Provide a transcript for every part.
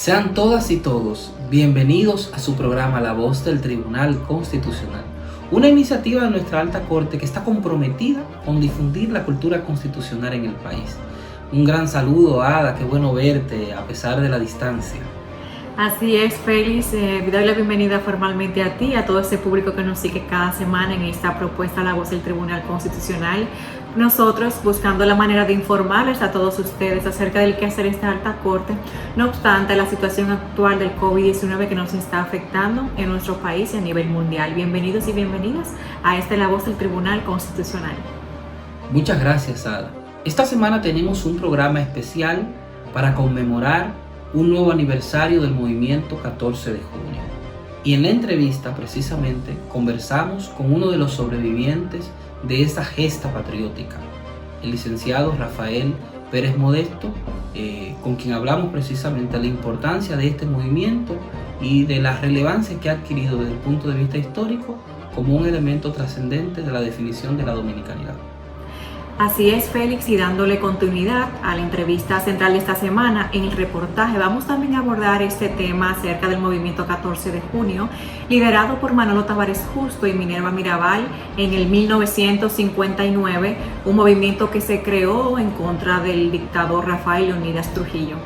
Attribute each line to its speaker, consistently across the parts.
Speaker 1: Sean todas y todos bienvenidos a su programa La Voz del Tribunal Constitucional, una iniciativa de nuestra Alta Corte que está comprometida con difundir la cultura constitucional en el país. Un gran saludo, Ada, qué bueno verte a pesar de la distancia.
Speaker 2: Así es, Félix, doy la bienvenida formalmente a ti y a todo ese público que nos sigue cada semana en esta propuesta La Voz del Tribunal Constitucional. Nosotros buscando la manera de informarles a todos ustedes acerca del quehacer esta Alta Corte, no obstante la situación actual del COVID-19 que nos está afectando en nuestro país y a nivel mundial. Bienvenidos y bienvenidas a La Voz del Tribunal Constitucional.
Speaker 1: Muchas gracias, Ada. Esta semana tenemos un programa especial para conmemorar un nuevo aniversario del movimiento 14 de junio. Y en la entrevista, precisamente, conversamos con uno de los sobrevivientes de esta gesta patriótica, el licenciado Rafael Pérez Modesto, con quien hablamos precisamente de la importancia de este movimiento y de la relevancia que ha adquirido desde el punto de vista histórico como un elemento trascendente de la definición de la dominicanidad.
Speaker 2: Así es, Félix, y dándole continuidad a la entrevista central de esta semana, en el reportaje vamos también a abordar este tema acerca del movimiento 14 de junio, liderado por Manolo Tavares Justo y Minerva Mirabal en el 1959, un movimiento que se creó en contra del dictador Rafael Leónidas Trujillo.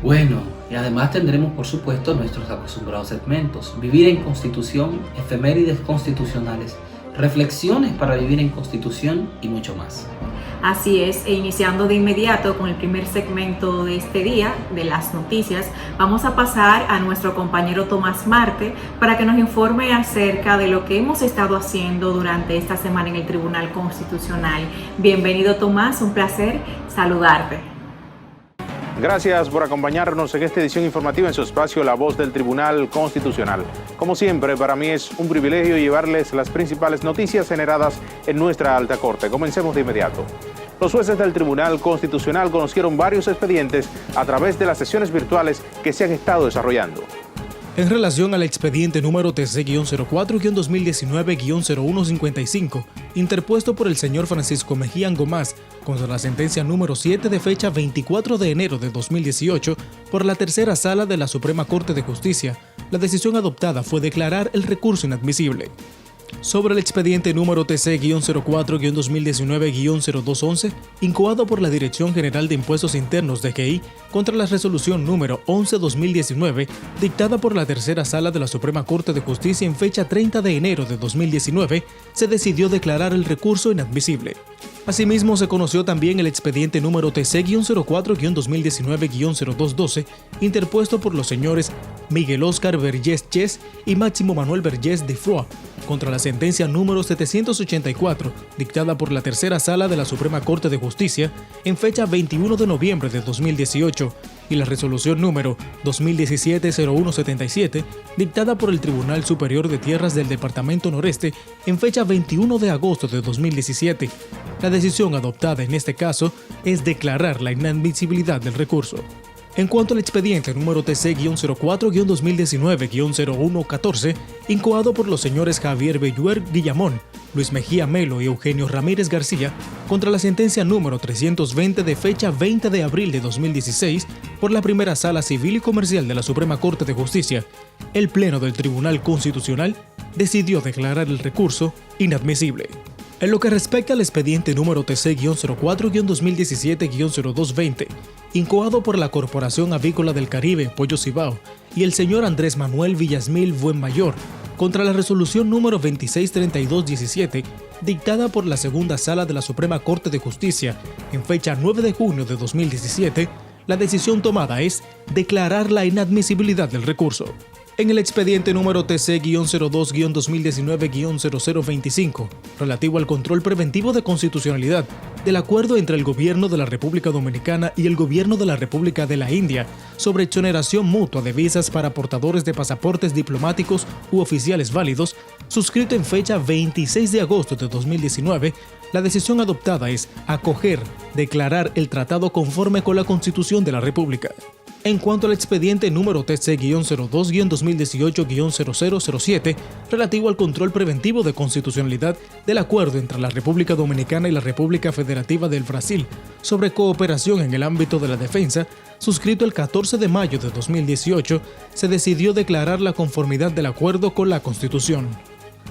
Speaker 1: Bueno, y además tendremos, por supuesto, nuestros acostumbrados segmentos: Vivir en Constitución, Efemérides Constitucionales, Reflexiones para vivir en Constitución y mucho más.
Speaker 2: Así es, e iniciando de inmediato con el primer segmento de este día, de las noticias, vamos a pasar a nuestro compañero Tomás Marte para que nos informe acerca de lo que hemos estado haciendo durante esta semana en el Tribunal Constitucional. Bienvenido, Tomás, un placer saludarte.
Speaker 3: Gracias por acompañarnos en esta edición informativa en su espacio La Voz del Tribunal Constitucional. Como siempre, para mí es un privilegio llevarles las principales noticias generadas en nuestra Alta Corte. Comencemos de inmediato. Los jueces del Tribunal Constitucional conocieron varios expedientes a través de las sesiones virtuales que se han estado desarrollando.
Speaker 4: En relación al expediente número TC-04-2019-0155, interpuesto por el señor Francisco Mejía Ngomás contra la sentencia número 7 de fecha 24 de enero de 2018 por la tercera sala de la Suprema Corte de Justicia, la decisión adoptada fue declarar el recurso inadmisible. Sobre el expediente número TC-04-2019-0211, incoado por la Dirección General de Impuestos Internos DGI contra la resolución número 11-2019, dictada por la tercera sala de la Suprema Corte de Justicia en fecha 30 de enero de 2019, se decidió declarar el recurso inadmisible. Asimismo, se conoció también el expediente número TC-04-2019-0212, interpuesto por los señores Miguel Óscar Vergés Ches y Máximo Manuel Vergés de Froa, contra la sentencia número 784, dictada por la tercera sala de la Suprema Corte de Justicia en fecha 21 de noviembre de 2018, y la resolución número 2017-0177, dictada por el Tribunal Superior de Tierras del Departamento Noreste en fecha 21 de agosto de 2017. La decisión adoptada en este caso es declarar la inadmisibilidad del recurso. En cuanto al expediente número TC-04-2019-0114, incoado por los señores Javier Belluer Guillamón, Luis Mejía Melo y Eugenio Ramírez García, contra la sentencia número 320 de fecha 20 de abril de 2016 por la primera Sala Civil y Comercial de la Suprema Corte de Justicia, el Pleno del Tribunal Constitucional decidió declarar el recurso inadmisible. En lo que respecta al expediente número TC-04-2017-0220, incoado por la Corporación Avícola del Caribe, Pollo Cibao, y el señor Andrés Manuel Villasmil Buenmayor, contra la resolución número 263217, dictada por la segunda Sala de la Suprema Corte de Justicia en fecha 9 de junio de 2017, la decisión tomada es declarar la inadmisibilidad del recurso. En el expediente número TC-02-2019-0025, relativo al control preventivo de constitucionalidad del acuerdo entre el Gobierno de la República Dominicana y el Gobierno de la República de la India sobre exoneración mutua de visas para portadores de pasaportes diplomáticos u oficiales válidos, suscrito en fecha 26 de agosto de 2019, la decisión adoptada es acoger, declarar el tratado conforme con la Constitución de la República. En cuanto al expediente número TC-02-2018-0007, relativo al control preventivo de constitucionalidad del acuerdo entre la República Dominicana y la República Federativa del Brasil sobre cooperación en el ámbito de la defensa, suscrito el 14 de mayo de 2018, se decidió declarar la conformidad del acuerdo con la Constitución.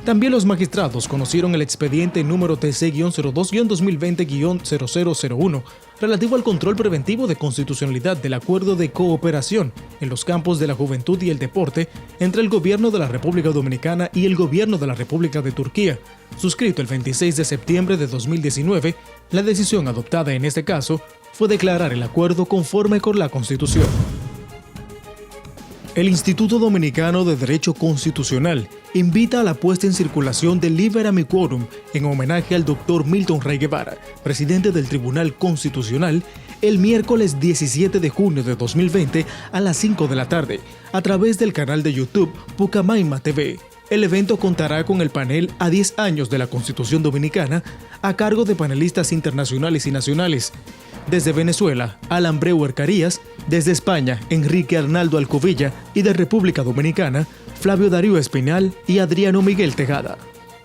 Speaker 4: También los magistrados conocieron el expediente número TC-02-2020-0001, relativo al control preventivo de constitucionalidad del acuerdo de cooperación en los campos de la juventud y el deporte entre el Gobierno de la República Dominicana y el Gobierno de la República de Turquía, suscrito el 26 de septiembre de 2019. La decisión adoptada en este caso fue declarar el acuerdo conforme con la Constitución. El Instituto Dominicano de Derecho Constitucional invita a la puesta en circulación del Libera Mi Quórum en homenaje al Dr. Milton Rey Guevara, presidente del Tribunal Constitucional, el miércoles 17 de junio de 2020 a las 5 de la tarde, a través del canal de YouTube Pucamaima TV. El evento contará con el panel a 10 años de la Constitución Dominicana, a cargo de panelistas internacionales y nacionales. Desde Venezuela, Alan Breuer Carías; desde España, Enrique Arnaldo Alcovilla; y de República Dominicana, Flavio Darío Espinal y Adriano Miguel Tejada.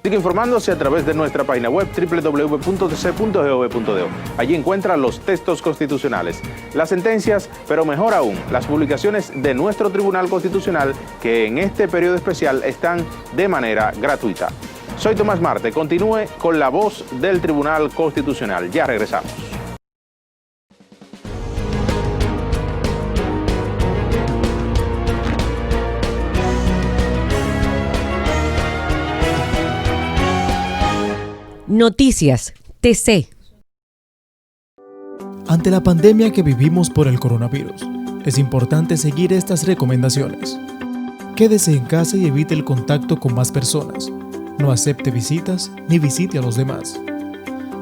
Speaker 3: Sigue informándose a través de nuestra página web www.tc.gov.do. Allí encuentra los textos constitucionales, las sentencias, pero mejor aún, las publicaciones de nuestro Tribunal Constitucional que en este periodo especial están de manera gratuita. Soy Tomás Marte, continúe con la voz del Tribunal Constitucional. Ya regresamos.
Speaker 5: Noticias TC.
Speaker 4: Ante la pandemia que vivimos por el coronavirus, es importante seguir estas recomendaciones. Quédese en casa y evite el contacto con más personas. No acepte visitas ni visite a los demás.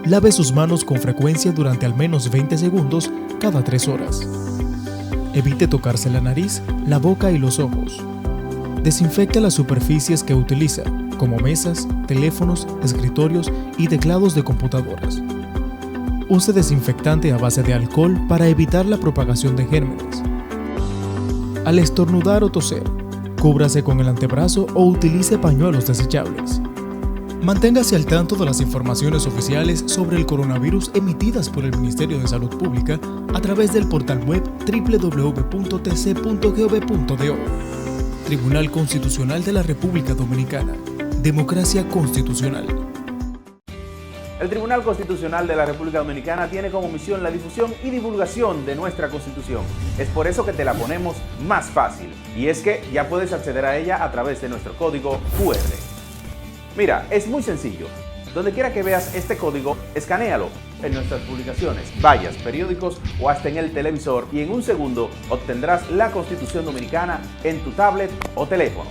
Speaker 4: Lave sus manos con frecuencia durante al menos 20 segundos cada 3 horas. Evite tocarse la nariz, la boca y los ojos. Desinfecte las superficies que utiliza, como mesas, teléfonos, escritorios y teclados de computadoras. Use desinfectante a base de alcohol para evitar la propagación de gérmenes. Al estornudar o toser, cúbrase con el antebrazo o utilice pañuelos desechables. Manténgase al tanto de las informaciones oficiales sobre el coronavirus emitidas por el Ministerio de Salud Pública a través del portal web www.tc.gov.do. Tribunal Constitucional de la República Dominicana. Democracia constitucional.
Speaker 3: El Tribunal Constitucional de la República Dominicana tiene como misión la difusión y divulgación de nuestra Constitución. Es por eso que te la ponemos más fácil. Y es que ya puedes acceder a ella a través de nuestro código QR. Mira, es muy sencillo. Donde quiera que veas este código, escanéalo en nuestras publicaciones, vallas, periódicos o hasta en el televisor y en un segundo obtendrás la Constitución Dominicana en tu tablet o teléfono.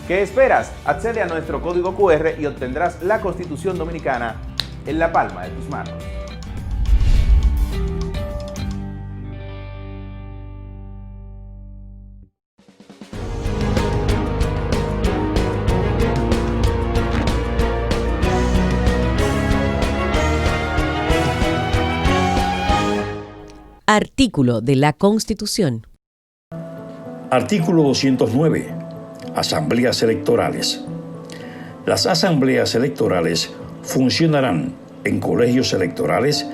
Speaker 3: ¿Qué esperas? Accede a nuestro código QR y obtendrás la Constitución Dominicana en la palma de tus manos.
Speaker 5: Artículo de la Constitución.
Speaker 6: Artículo 209. Asambleas electorales. Las asambleas electorales funcionarán en colegios electorales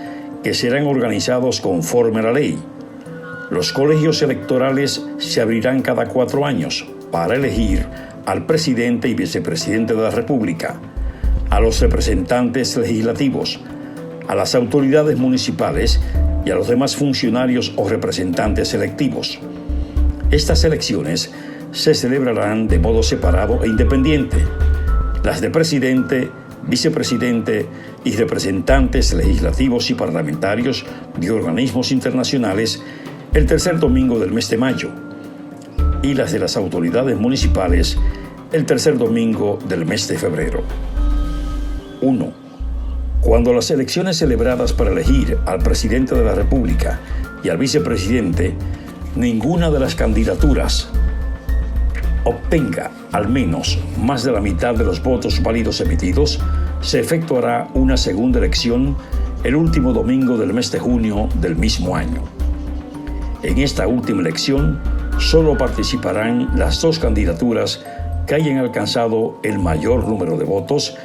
Speaker 6: que serán organizados conforme a la ley. Los colegios electorales se abrirán cada 4 años para elegir al presidente y vicepresidente de la República, a los representantes legislativos, a las autoridades municipales y a los demás funcionarios o representantes electivos. Estas elecciones se celebrarán de modo separado e independiente. Las de presidente, vicepresidente y representantes legislativos y parlamentarios de organismos internacionales el tercer domingo del mes de mayo. y las de las autoridades municipales el tercer domingo del mes de febrero. 1. Cuando las elecciones celebradas para elegir al presidente de la República y al vicepresidente, ninguna de las candidaturas obtenga al menos más de la mitad de los votos válidos emitidos, se efectuará una segunda elección el último domingo del mes de junio del mismo año. En esta última elección, solo participarán las dos candidaturas que hayan alcanzado el mayor número de votos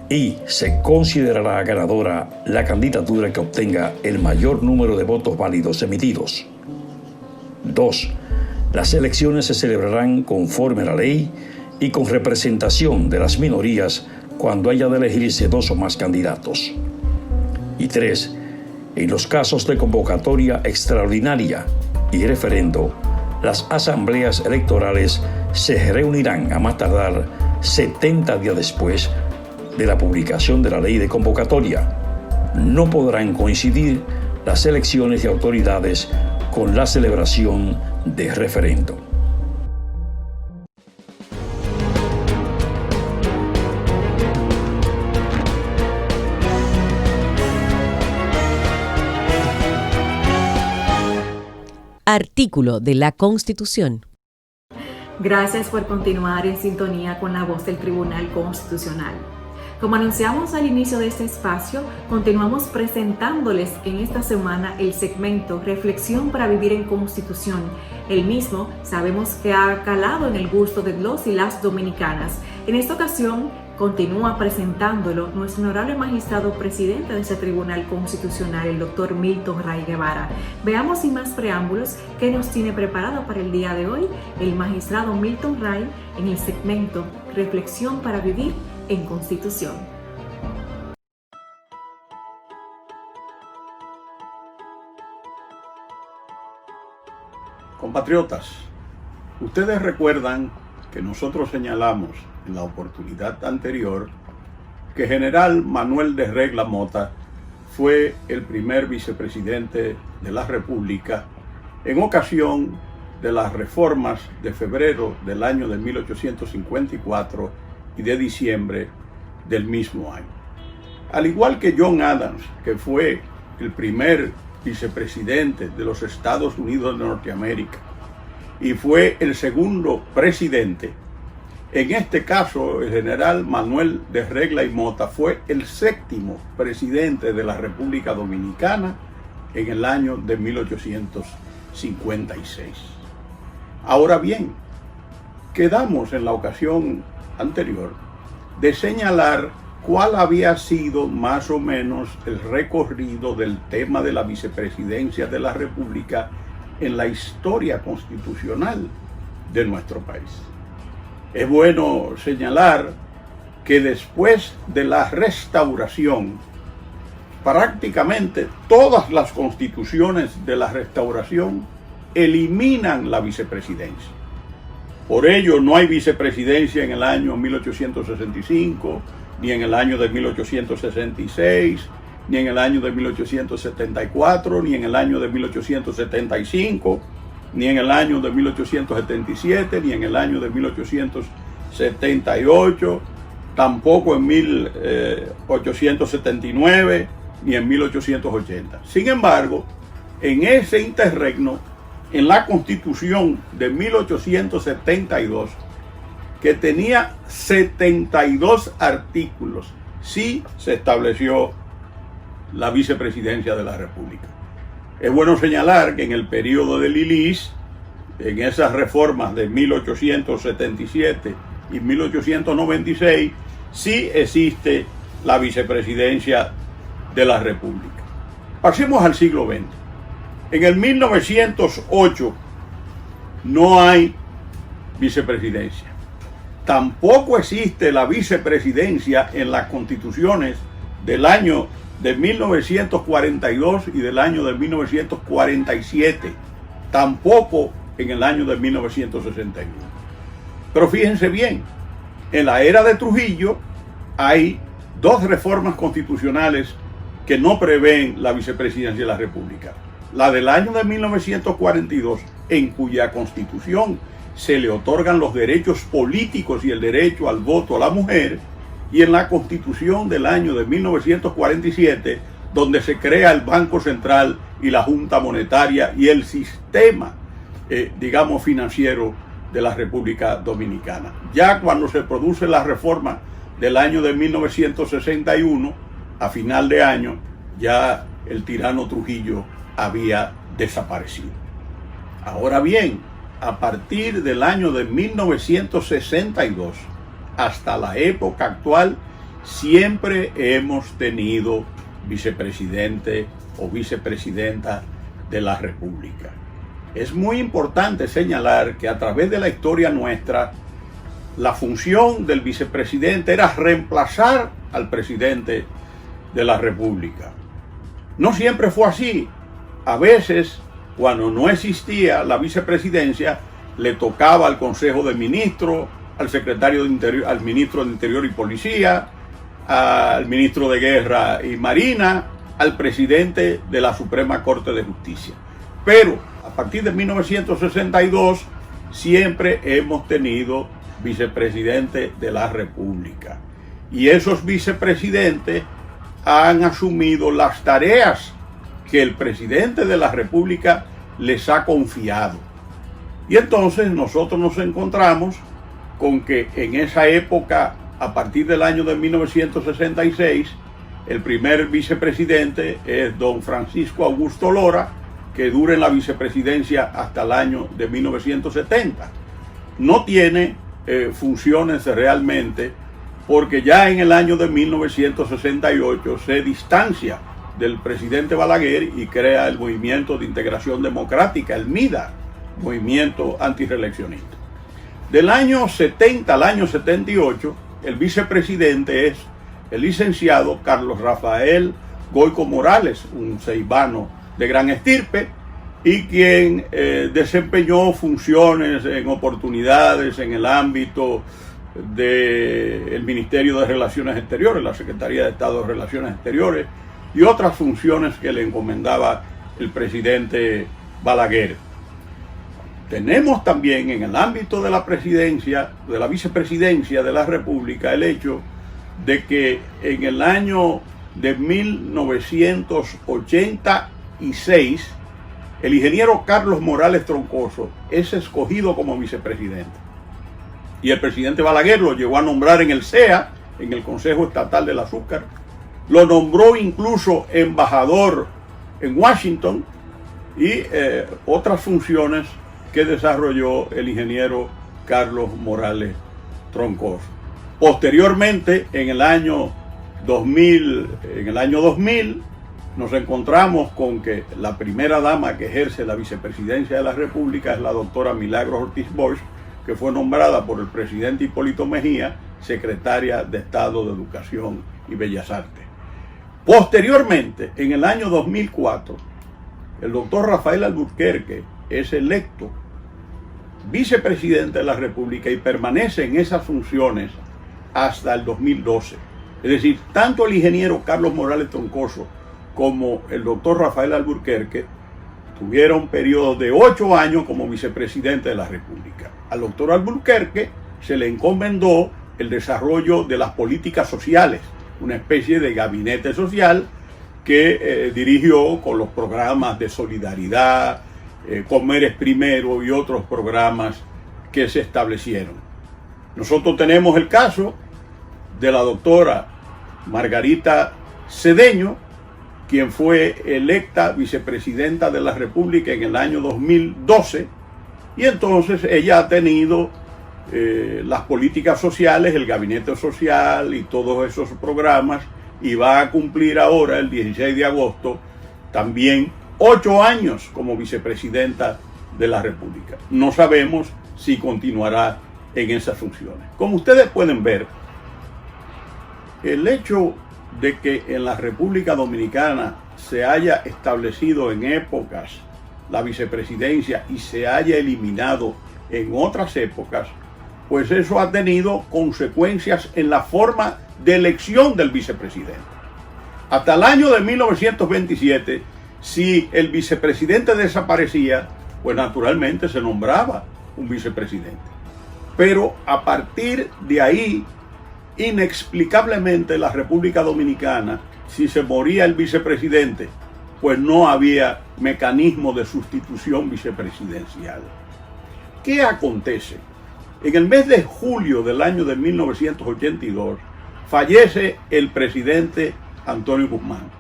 Speaker 6: y se considerará ganadora la candidatura que obtenga el mayor número de votos válidos emitidos. 2. Las elecciones se celebrarán conforme a la ley y con representación de las minorías cuando haya de elegirse dos o más candidatos. Y 3. En los casos de convocatoria extraordinaria y referendo, las asambleas electorales se reunirán a más tardar 70 días después de la publicación de la ley de convocatoria. No podrán coincidir las elecciones de autoridades con la celebración de referendo.
Speaker 5: Artículo de la Constitución.
Speaker 2: Gracias por continuar en sintonía con la voz del Tribunal Constitucional. Como anunciamos al inicio de este espacio, continuamos presentándoles en esta semana el segmento Reflexión para Vivir en Constitución. El mismo sabemos que ha calado en el gusto de los y las dominicanas. En esta ocasión continúa presentándolo nuestro honorable magistrado presidente de este Tribunal Constitucional, el doctor Milton Ray Guevara. Veamos sin más preámbulos qué nos tiene preparado para el día de hoy el magistrado Milton Ray en el segmento Reflexión para Vivir en Constitución.
Speaker 7: Compatriotas, ustedes recuerdan que nosotros señalamos en la oportunidad anterior que General Manuel de Regla Mota fue el primer vicepresidente de la República en ocasión de las reformas de febrero del año de 1854 y de diciembre del mismo año. Al igual que John Adams, que fue el primer vicepresidente de los Estados Unidos de Norteamérica y fue el segundo presidente, en este caso el general Manuel de Regla y Mota fue el séptimo presidente de la República Dominicana en el año de 1856. Ahora bien, quedamos en la ocasión anterior de señalar cuál había sido más o menos el recorrido del tema de la vicepresidencia de la República en la historia constitucional de nuestro país. Es bueno señalar que después de la Restauración, prácticamente todas las constituciones de la Restauración eliminan la vicepresidencia. Por ello, no hay vicepresidencia en el año 1865, ni en el año de 1866, ni en el año de 1874, ni en el año de 1875, ni en el año de 1877, ni en el año de 1878, tampoco en 1879, ni en 1880. Sin embargo, en ese interregno, en la Constitución de 1872, que tenía 72 artículos, sí se estableció la vicepresidencia de la República. Es bueno señalar que en el periodo de Lilis, en esas reformas de 1877 y 1896, sí existe la vicepresidencia de la República. Pasemos al siglo XX. En el 1908 no hay vicepresidencia. Tampoco existe la vicepresidencia en las constituciones del año de 1942 y del año de 1947. Tampoco en el año de 1961. Pero fíjense bien, en la era de Trujillo hay dos reformas constitucionales que no prevén la vicepresidencia de la República. La del año de 1942, en cuya constitución se le otorgan los derechos políticos y el derecho al voto a la mujer, y en la Constitución del año de 1947, donde se crea el Banco Central y la Junta Monetaria y el sistema, financiero de la República Dominicana. Ya cuando se produce la reforma del año de 1961, a final de año, ya el tirano Trujillo había desaparecido. Ahora bien, a partir del año de 1962 hasta la época actual, siempre hemos tenido vicepresidente o vicepresidenta de la República. Es muy importante señalar que a través de la historia nuestra, la función del vicepresidente era reemplazar al presidente de la República. No siempre fue así. A veces, cuando no existía la vicepresidencia, le tocaba al Consejo de Ministros, al secretario de Interior, al ministro de Interior y Policía, al ministro de Guerra y Marina, al presidente de la Suprema Corte de Justicia. Pero a partir de 1962 siempre hemos tenido vicepresidente de la República. Y esos vicepresidentes han asumido las tareas que el presidente de la República les ha confiado. Y entonces nosotros nos encontramos con que en esa época, a partir del año de 1966, el primer vicepresidente es don Francisco Augusto Lora, que dura en la vicepresidencia hasta el año de 1970. No tiene funciones realmente, porque ya en el año de 1968 se distancia del presidente Balaguer y crea el Movimiento de Integración Democrática, el MIDA, Movimiento Antireeleccionista. Del año 70 al año 78, el vicepresidente es el licenciado Carlos Rafael Goico Morales, un ceibano de gran estirpe, y quien desempeñó funciones en oportunidades en el ámbito del Ministerio de Relaciones Exteriores, la Secretaría de Estado de Relaciones Exteriores, y otras funciones que le encomendaba el presidente Balaguer. Tenemos también en el ámbito de la presidencia, de la vicepresidencia de la República, el hecho de que en el año de 1986, el ingeniero Carlos Morales Troncoso es escogido como vicepresidente. Y el presidente Balaguer lo llegó a nombrar en el CEA, en el Consejo Estatal del Azúcar. Lo nombró incluso embajador en Washington y otras funciones que desarrolló el ingeniero Carlos Morales Troncoso. Posteriormente, en el año 2000, nos encontramos con que la primera dama que ejerce la vicepresidencia de la República es la doctora Milagros Ortiz Bosch, que fue nombrada por el presidente Hipólito Mejía secretaria de Estado de Educación y Bellas Artes. Posteriormente, en el año 2004, el doctor Rafael Alburquerque es electo vicepresidente de la República y permanece en esas funciones hasta el 2012. Es decir, tanto el ingeniero Carlos Morales Troncoso como el doctor Rafael Alburquerque tuvieron periodos de 8 años como vicepresidente de la República. Al doctor Alburquerque se le encomendó el desarrollo de las políticas sociales, una especie de gabinete social que dirigió con los programas de solidaridad, Comer es Primero y otros programas que se establecieron. Nosotros tenemos el caso de la doctora Margarita Cedeño, quien fue electa vicepresidenta de la República en el año 2012, y entonces ella ha tenido las políticas sociales, el gabinete social y todos esos programas, y va a cumplir ahora, el 16 de agosto, también 8 años como vicepresidenta de la República. No sabemos si continuará en esas funciones. Como ustedes pueden ver, el hecho de que en la República Dominicana se haya establecido en épocas la vicepresidencia y se haya eliminado en otras épocas, pues eso ha tenido consecuencias en la forma de elección del vicepresidente. Hasta el año de 1927, si el vicepresidente desaparecía, pues naturalmente se nombraba un vicepresidente. Pero a partir de ahí, inexplicablemente, la República Dominicana, si se moría el vicepresidente, pues no había mecanismo de sustitución vicepresidencial. ¿Qué acontece? En el mes de julio del año de 1982, fallece el presidente Antonio Guzmán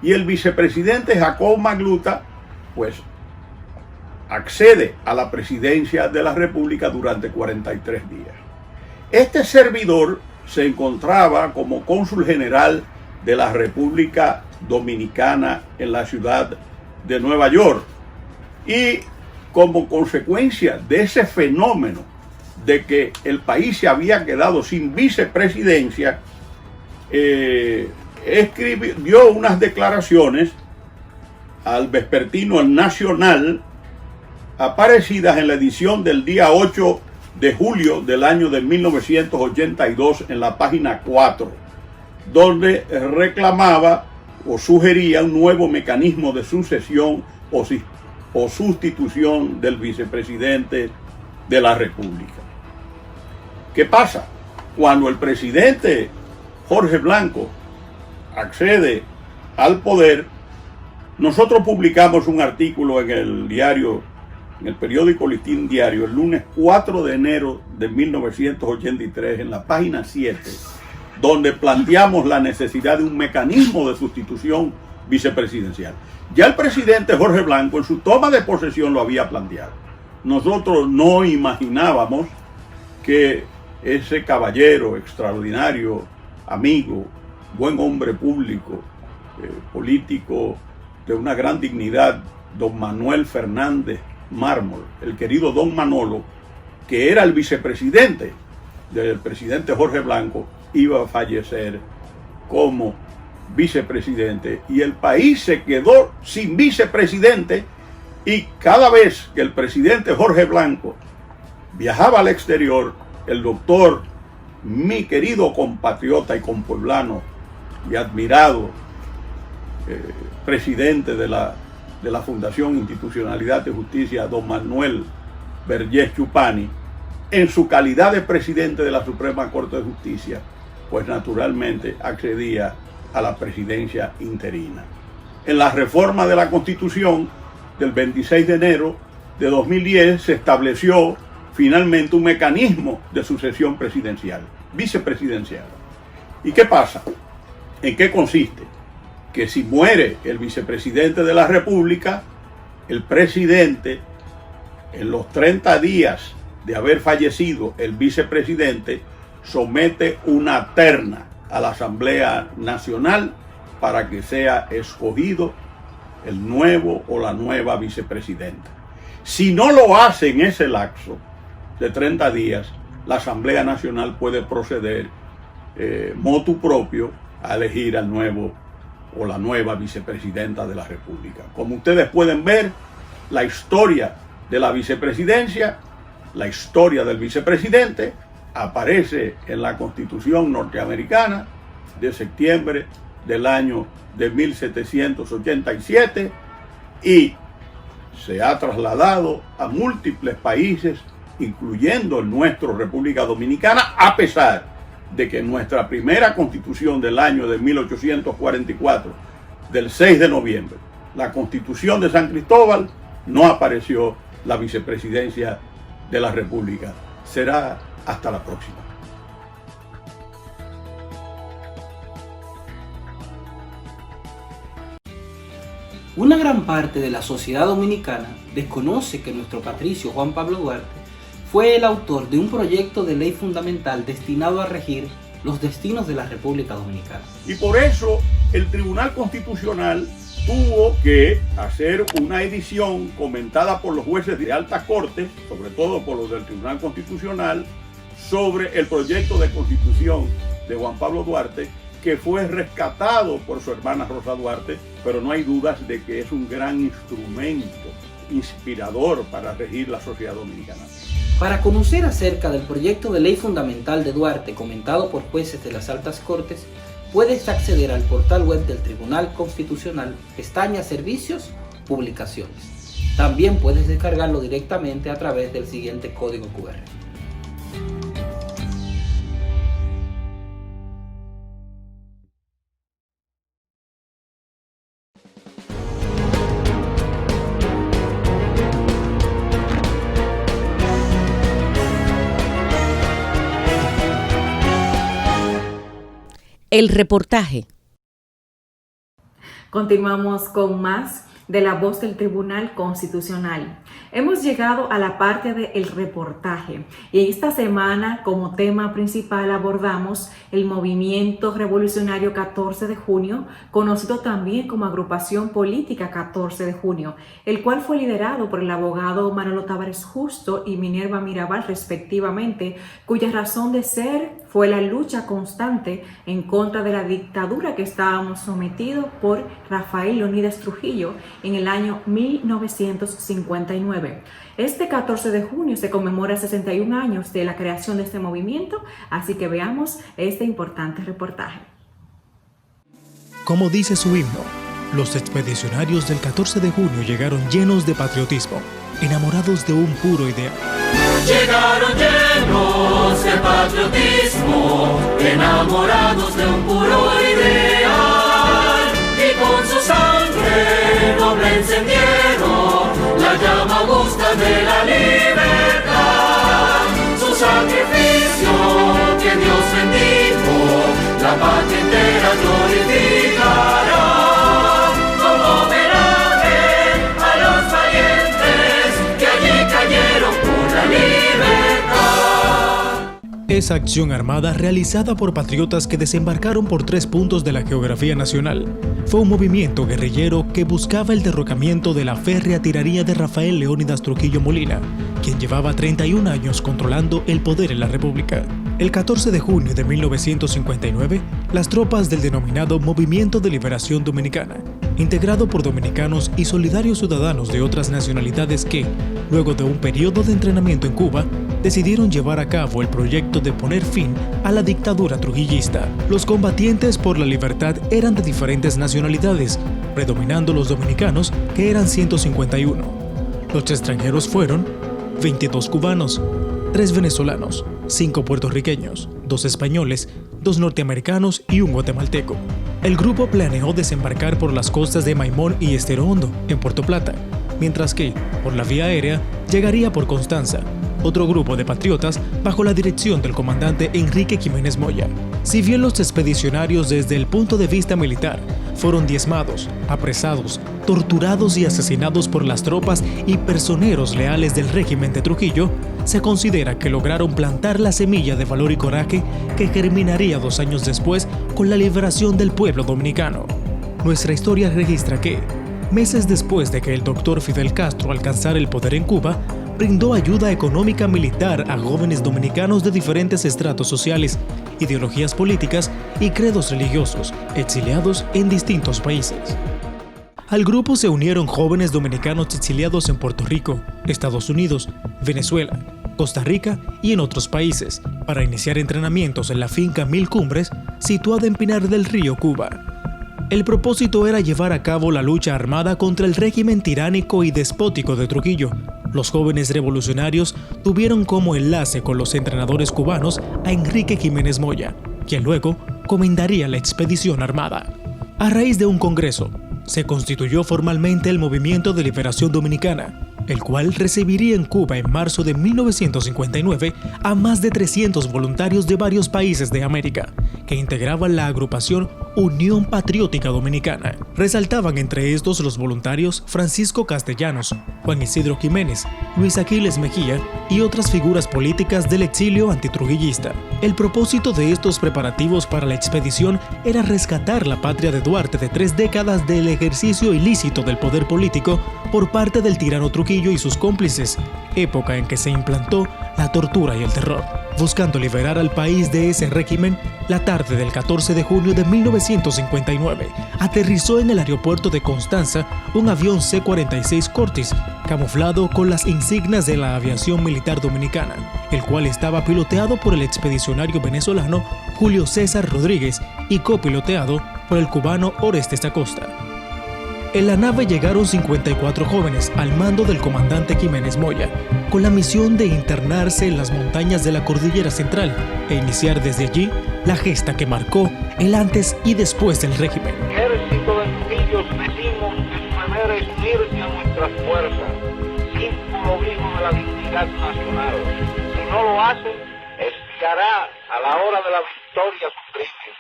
Speaker 7: y el vicepresidente Jacob Magluta, pues, accede a la presidencia de la República durante 43 días. Este servidor se encontraba como cónsul general de la República Dominicana en la ciudad de Nueva York, y como consecuencia de ese fenómeno de que el país se había quedado sin vicepresidencia, dio unas declaraciones al vespertino El Nacional, aparecidas en la edición del día 8 de julio del año de 1982 en la página 4, donde reclamaba o sugería un nuevo mecanismo de sucesión o sustitución del vicepresidente de la República. ¿Qué pasa? Cuando el presidente Jorge Blanco accede al poder, nosotros publicamos un artículo en el periódico Listín Diario, el lunes 4 de enero de 1983, en la página 7, donde planteamos la necesidad de un mecanismo de sustitución vicepresidencial. Ya el presidente Jorge Blanco en su toma de posesión lo había planteado. Nosotros no imaginábamos que ese caballero extraordinario, amigo, buen hombre público, político de una gran dignidad, don Manuel Fernández Mármol, el querido don Manolo, que era el vicepresidente del presidente Jorge Blanco, iba a fallecer como vicepresidente, y el país se quedó sin vicepresidente. Y cada vez que el presidente Jorge Blanco viajaba al exterior, el doctor, mi querido compatriota y compueblano y admirado presidente de la Fundación Institucionalidad de Justicia, don Manuel Vergés Chupani, en su calidad de presidente de la Suprema Corte de Justicia, pues naturalmente accedía a la presidencia interina. En la reforma de la Constitución del 26 de enero de 2010 se estableció finalmente un mecanismo de sucesión presidencial, vicepresidencial. ¿Y qué pasa? ¿En qué consiste? Que si muere el vicepresidente de la República, el presidente, en los 30 días de haber fallecido el vicepresidente, somete una terna a la Asamblea Nacional para que sea escogido el nuevo o la nueva vicepresidenta. Si no lo hace en ese lapso de 30 días, la Asamblea Nacional puede proceder motu propio a elegir al nuevo o la nueva vicepresidenta de la República. Como ustedes pueden ver, la historia de la vicepresidencia, la historia del vicepresidente, aparece en la Constitución norteamericana de septiembre del año de 1787 y se ha trasladado a múltiples países, incluyendo en nuestra República Dominicana, a pesar de que en nuestra primera Constitución del año de 1844, del 6 de noviembre, la Constitución de San Cristóbal, no apareció la vicepresidencia de la República. Será hasta la próxima.
Speaker 1: Una gran parte de la sociedad dominicana desconoce que nuestro patricio Juan Pablo Duarte fue el autor de un proyecto de ley fundamental destinado a regir los destinos de la República Dominicana.
Speaker 7: Y por eso el Tribunal Constitucional tuvo que hacer una edición comentada por los jueces de alta corte, sobre todo por los del Tribunal Constitucional, sobre el proyecto de constitución de Juan Pablo Duarte, que fue rescatado por su hermana Rosa Duarte, pero no hay dudas de que es un gran instrumento inspirador para regir la sociedad dominicana.
Speaker 1: Para conocer acerca del proyecto de ley fundamental de Duarte comentado por jueces de las altas cortes, puedes acceder al portal web del Tribunal Constitucional, pestaña Servicios, Publicaciones. También puedes descargarlo directamente a través del siguiente código QR.
Speaker 5: El reportaje.
Speaker 2: Continuamos con más de La Voz del Tribunal Constitucional. Hemos llegado a la parte del reportaje y esta semana como tema principal abordamos el movimiento revolucionario 14 de junio, conocido también como Agrupación Política 14 de junio, el cual fue liderado por el abogado Manolo Tavares Justo y Minerva Mirabal respectivamente, cuya razón de ser fue la lucha constante en contra de la dictadura que estábamos sometidos por Rafael Leónidas Trujillo en el año 1959. Este 14 de junio se conmemora 61 años de la creación de este movimiento, así que veamos este importante reportaje.
Speaker 4: Como dice su himno, los expedicionarios del 14 de junio llegaron llenos de patriotismo, enamorados de un puro ideal.
Speaker 8: Llegaron llenos de patriotismo, enamorados de un puro ideal, y con su sangre noble encendieron la llama augusta de la libertad. Su sacrificio que Dios bendijo, la patria entera glorificará. Como homenaje a los valientes que allí cayeron por la libertad.
Speaker 4: Esa acción armada realizada por patriotas que desembarcaron por 3 puntos de la geografía nacional fue un movimiento guerrillero que buscaba el derrocamiento de la férrea tiranía de Rafael Leónidas Trujillo Molina, quien llevaba 31 años controlando el poder en la República. El 14 de junio de 1959, las tropas del denominado Movimiento de Liberación Dominicana, integrado por dominicanos y solidarios ciudadanos de otras nacionalidades que, luego de un periodo de entrenamiento en Cuba, decidieron llevar a cabo el proyecto de poner fin a la dictadura trujillista. Los combatientes por la libertad eran de diferentes nacionalidades, predominando los dominicanos, que eran 151. Los extranjeros fueron 22 cubanos, 3 venezolanos, 5 puertorriqueños, 2 españoles, 2 norteamericanos y un guatemalteco. El grupo planeó desembarcar por las costas de Maimón y Estero Hondo, en Puerto Plata, mientras que, por la vía aérea, llegaría por Constanza, otro grupo de patriotas bajo la dirección del comandante Enrique Jiménez Moya. Si bien los expedicionarios desde el punto de vista militar fueron diezmados, apresados, torturados y asesinados por las tropas y personeros leales del régimen de Trujillo, se considera que lograron plantar la semilla de valor y coraje que germinaría 2 años después con la liberación del pueblo dominicano. Nuestra historia registra que, meses después de que el doctor Fidel Castro alcanzara el poder en Cuba, brindó ayuda económica militar a jóvenes dominicanos de diferentes estratos sociales, ideologías políticas y credos religiosos, exiliados en distintos países. Al grupo se unieron jóvenes dominicanos exiliados en Puerto Rico, Estados Unidos, Venezuela, Costa Rica y en otros países, para iniciar entrenamientos en la finca Mil Cumbres, situada en Pinar del Río, Cuba. El propósito era llevar a cabo la lucha armada contra el régimen tiránico y despótico de Trujillo. Los jóvenes revolucionarios tuvieron como enlace con los entrenadores cubanos a Enrique Jiménez Moya, quien luego comandaría la expedición armada. A raíz de un congreso, se constituyó formalmente el Movimiento de Liberación Dominicana, el cual recibiría en Cuba en marzo de 1959 a más de 300 voluntarios de varios países de América, que integraban la agrupación Unión Patriótica Dominicana. Resaltaban entre estos los voluntarios Francisco Castellanos, Juan Isidro Jiménez, Luis Aquiles Mejía y otras figuras políticas del exilio antitrujillista. El propósito de estos preparativos para la expedición era rescatar la patria de Duarte de 3 décadas del ejercicio ilícito del poder político por parte del tirano Trujillo y sus cómplices, época en que se implantó la tortura y el terror. Buscando liberar al país de ese régimen, la tarde del 14 de junio de 1959, aterrizó en el aeropuerto de Constanza un avión C-46 Cortis, camuflado con las insignias de la aviación militar dominicana, el cual estaba piloteado por el expedicionario venezolano Julio César Rodríguez y copiloteado por el cubano Orestes Acosta. En la nave llegaron 54 jóvenes al mando del comandante Jiménez Moya, con la misión de internarse en las montañas de la Cordillera Central e iniciar desde allí la gesta que marcó el antes y después del régimen.
Speaker 9: Ejército de Trujillo, decimos que su deber es unirse a nuestras fuerzas, símbolo vivo de la dignidad nacional. Si no lo hacen, espiará a la hora de la victoria su crimen.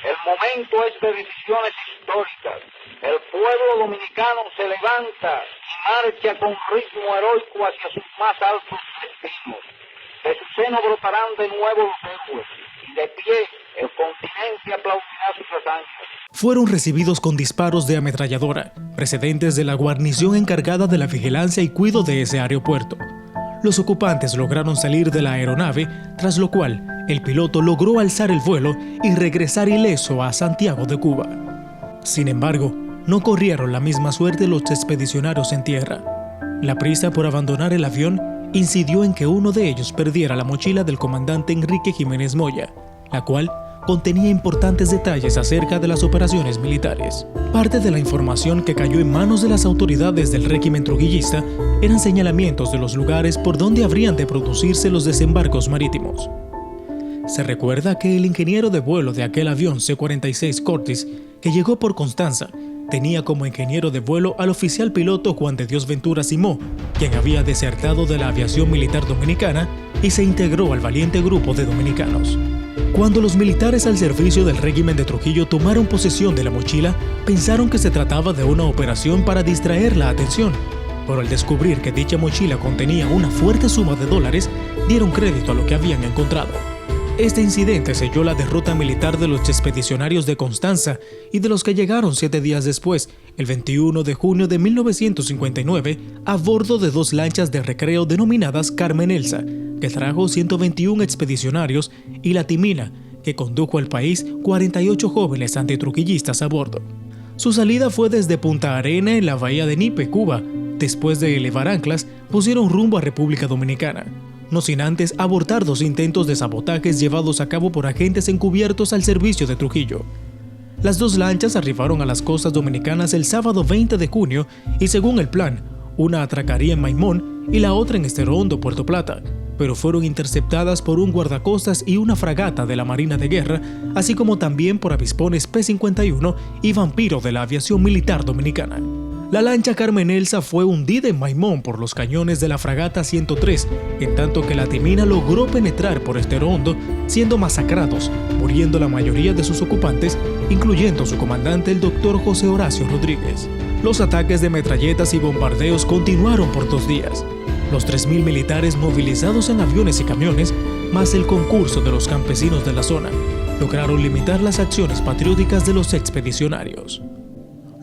Speaker 9: El momento es de decisiones históricas. El pueblo dominicano se levanta y marcha con ritmo heroico hacia sus más altos destinos. De su seno brotarán de nuevo los héroes y de pie el continente aplaudirá sus hazañas.
Speaker 4: Fueron recibidos con disparos de ametralladora, precedentes de la guarnición encargada de la vigilancia y cuidado de ese aeropuerto. Los ocupantes lograron salir de la aeronave, tras lo cual el piloto logró alzar el vuelo y regresar ileso a Santiago de Cuba. Sin embargo, no corrieron la misma suerte los expedicionarios en tierra. La prisa por abandonar el avión incidió en que uno de ellos perdiera la mochila del comandante Enrique Jiménez Moya, la cual contenía importantes detalles acerca de las operaciones militares. Parte de la información que cayó en manos de las autoridades del régimen trujillista eran señalamientos de los lugares por donde habrían de producirse los desembarcos marítimos. Se recuerda que el ingeniero de vuelo de aquel avión C-46 Cortis, que llegó por Constanza, tenía como ingeniero de vuelo al oficial piloto Juan de Dios Ventura Simó, quien había desertado de la aviación militar dominicana y se integró al valiente grupo de dominicanos. Cuando los militares al servicio del régimen de Trujillo tomaron posesión de la mochila, pensaron que se trataba de una operación para distraer la atención, pero al descubrir que dicha mochila contenía una fuerte suma de dólares, dieron crédito a lo que habían encontrado. Este incidente selló la derrota militar de los expedicionarios de Constanza y de los que llegaron 7 días después, el 21 de junio de 1959, a bordo de 2 lanchas de recreo denominadas Carmen Elsa, que trajo 121 expedicionarios, y la Timina, que condujo al país 48 jóvenes antitrujillistas a bordo. Su salida fue desde Punta Arena en la bahía de Nipe, Cuba. Después de elevar anclas, pusieron rumbo a República Dominicana, no sin antes abortar 2 intentos de sabotajes llevados a cabo por agentes encubiertos al servicio de Trujillo. Las 2 lanchas arribaron a las costas dominicanas el sábado 20 de junio y, según el plan, una atracaría en Maimón y la otra en Estero Hondo, Puerto Plata, pero fueron interceptadas por un guardacostas y una fragata de la Marina de Guerra, así como también por avispones P-51 y Vampiro de la aviación militar dominicana. La lancha Carmen Elsa fue hundida en Maimón por los cañones de la fragata 103, en tanto que la Timina logró penetrar por Estero Hondo, siendo masacrados, muriendo la mayoría de sus ocupantes, incluyendo su comandante, el doctor José Horacio Rodríguez. Los ataques de metralletas y bombardeos continuaron por 2 días. Los 3.000 militares movilizados en aviones y camiones, más el concurso de los campesinos de la zona, lograron limitar las acciones patrióticas de los expedicionarios.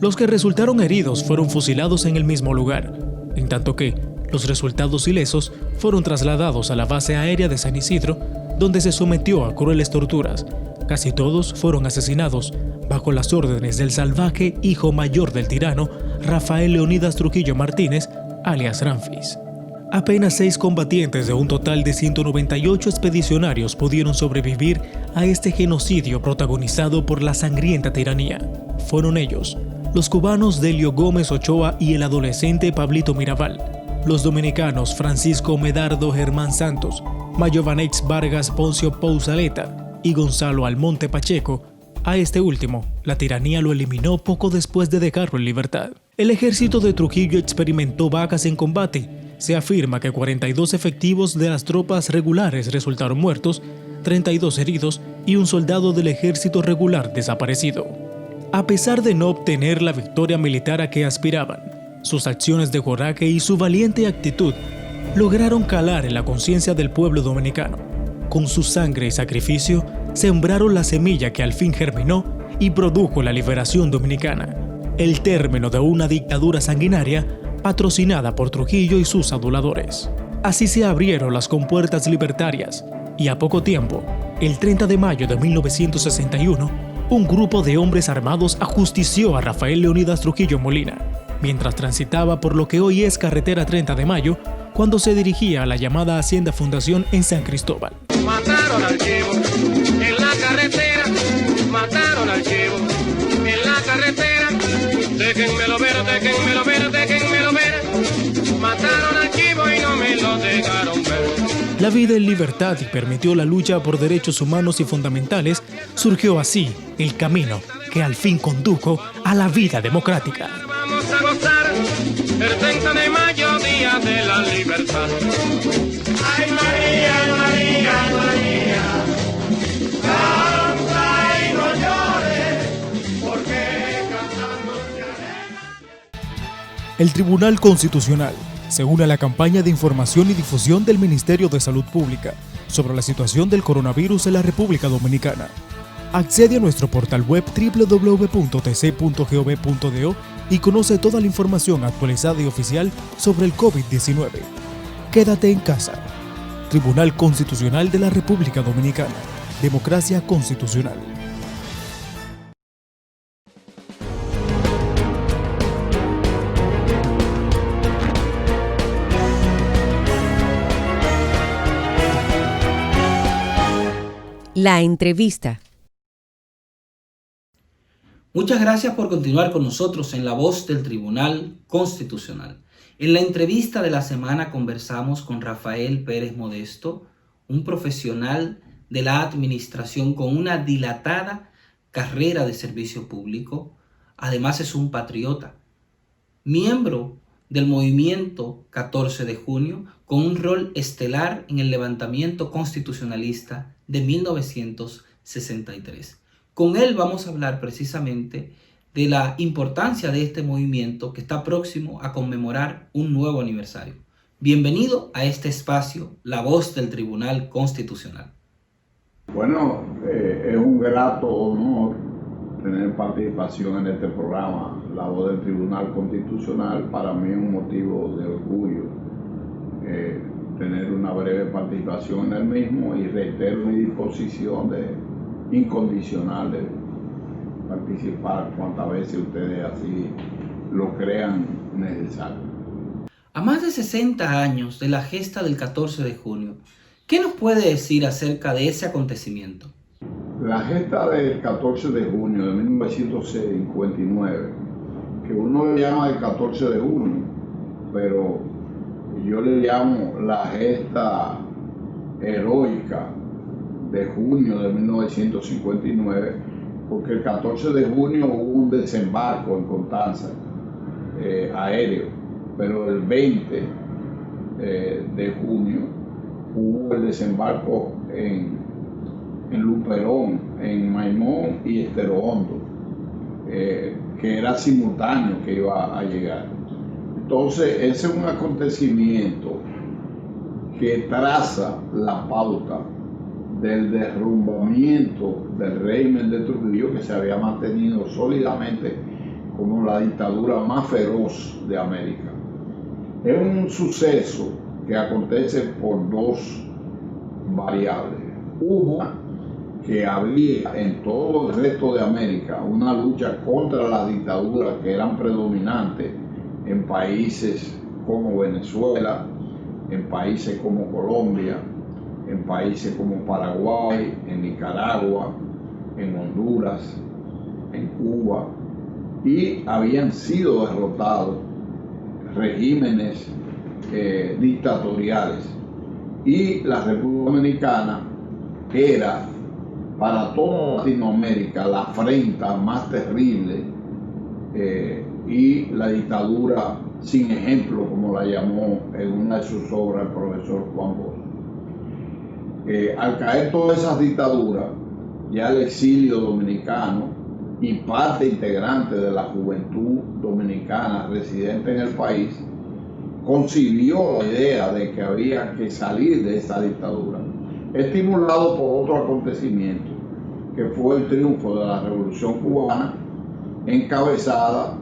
Speaker 4: Los que resultaron heridos fueron fusilados en el mismo lugar, en tanto que los resultados ilesos fueron trasladados a la base aérea de San Isidro, donde se sometió a crueles torturas. Casi todos fueron asesinados bajo las órdenes del salvaje hijo mayor del tirano, Rafael Leonidas Trujillo Martínez, alias Ramfis. Apenas 6 combatientes de un total de 198 expedicionarios pudieron sobrevivir a este genocidio protagonizado por la sangrienta tiranía. Fueron ellos los cubanos Delio Gómez Ochoa y el adolescente Pablito Mirabal, los dominicanos Francisco Medardo Germán Santos, Mayovanex Vargas Poncio Pousaleta y Gonzalo Almonte Pacheco. A este último, la tiranía lo eliminó poco después de dejarlo en libertad. El ejército de Trujillo experimentó bajas en combate. Se afirma que 42 efectivos de las tropas regulares resultaron muertos, 32 heridos y un soldado del ejército regular desaparecido. A pesar de no obtener la victoria militar a que aspiraban, sus acciones de coraje y su valiente actitud lograron calar en la conciencia del pueblo dominicano. Con su sangre y sacrificio, sembraron la semilla que al fin germinó y produjo la liberación dominicana, el término de una dictadura sanguinaria patrocinada por Trujillo y sus aduladores. Así se abrieron las compuertas libertarias y a poco tiempo, el 30 de mayo de 1961, un grupo de hombres armados ajustició a Rafael Leonidas Trujillo Molina, mientras transitaba por lo que hoy es carretera 30 de Mayo, cuando se dirigía a la llamada Hacienda Fundación en San Cristóbal.
Speaker 9: Mataron al chivo en la carretera, mataron al chivo en la carretera,
Speaker 8: Déjenmelo ver, déjenmelo ver, déjenmelo ver. Mataron a Chivo y no me lo dejaron ver.
Speaker 4: La vida en libertad y permitió la lucha por derechos humanos y fundamentales, surgió así el camino que al fin condujo a la vida democrática.
Speaker 8: Vamos a gozar el 30 de mayo, día de la libertad. Ay María, María, María, canta y no llores, porque cantando se alegra.
Speaker 4: El Tribunal Constitucional se une a la campaña de información y difusión del Ministerio de Salud Pública sobre la situación del coronavirus en la República Dominicana. Accede a nuestro portal web www.tc.gov.do y conoce toda la información actualizada y oficial sobre el COVID-19. Quédate en casa. Tribunal Constitucional de la República Dominicana. Democracia constitucional.
Speaker 5: La entrevista.
Speaker 1: Muchas gracias por continuar con nosotros en La Voz del Tribunal Constitucional. En la entrevista de la semana conversamos con Rafael Pérez Modesto, un profesional de la administración con una dilatada carrera de servicio público. Además es un patriota, miembro del movimiento 14 de junio, con un rol estelar en el levantamiento constitucionalista de 1963. Con él vamos a hablar precisamente de la importancia de este movimiento que está próximo a conmemorar un nuevo aniversario. Bienvenido a este espacio, La Voz del Tribunal Constitucional.
Speaker 10: Bueno, es un grato honor tener participación en este programa, La Voz del Tribunal Constitucional. Para mí es un motivo de orgullo tener una breve participación en el mismo y reitero mi disposición incondicional de participar cuantas veces ustedes así lo crean necesario.
Speaker 1: A más de 60 años de la gesta del 14 de junio, ¿qué nos puede decir acerca de ese acontecimiento?
Speaker 10: La gesta del 14 de junio de 1959, que uno le llama el 14 de junio, pero yo le llamo la gesta heroica de junio de 1959, porque el 14 de junio hubo un desembarco en Constanza aéreo, pero el 20 de junio hubo el desembarco en Luperón, en Maimón y Estero Hondo, que era simultáneo que iba a llegar. Entonces ese es un acontecimiento que traza la pauta del derrumbamiento del régimen de Trujillo, que se había mantenido sólidamente como la dictadura más feroz de América. Es un suceso que acontece por dos variables. Una, que había en todo el resto de América una lucha contra las dictaduras que eran predominantes en países como Venezuela, en países como Colombia, en países como Paraguay, en Nicaragua, en Honduras, en Cuba, y habían sido derrotados regímenes dictatoriales. Y la República Dominicana era para toda Latinoamérica la afrenta más terrible y la dictadura sin ejemplo, como la llamó en una de sus obras el profesor Juan Bosch. Al caer todas esas dictaduras, ya el exilio dominicano y parte integrante de la juventud dominicana residente en el país concibió la idea de que había que salir de esa dictadura, estimulado por otro acontecimiento, que fue el triunfo de la Revolución Cubana, encabezada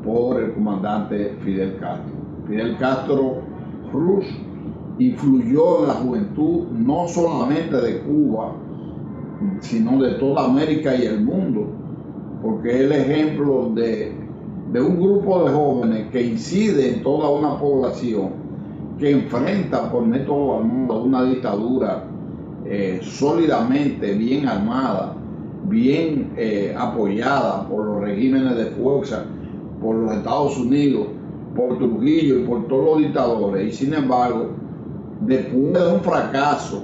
Speaker 10: por el comandante Fidel Castro. Fidel Castro Cruz influyó en la juventud no solamente de Cuba, sino de toda América y el mundo, porque es el ejemplo de un grupo de jóvenes que incide en toda una población, que enfrenta por método armado una dictadura sólidamente bien armada, bien apoyada por los regímenes de fuerza por los Estados Unidos, por Trujillo y por todos los dictadores. Y sin embargo, después de un fracaso,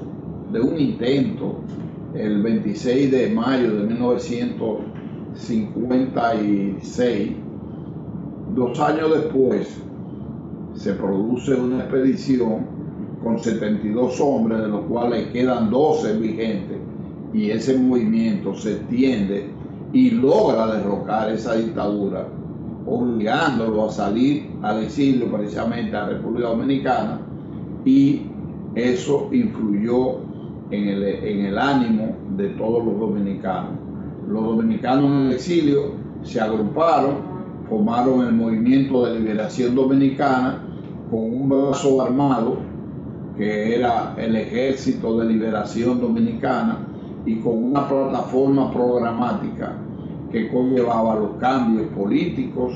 Speaker 10: de un intento, el 26 de mayo de 1956, 2 años después, se produce una expedición con 72 hombres, de los cuales quedan 12 vigentes, y ese movimiento se extiende y logra derrocar esa dictadura, obligándolo a salir al exilio precisamente a la República Dominicana, y eso influyó en el ánimo de todos los dominicanos. Los dominicanos en el exilio se agruparon, formaron el Movimiento de Liberación Dominicana con un brazo armado que era el Ejército de Liberación Dominicana, y con una plataforma programática que conllevaba los cambios políticos,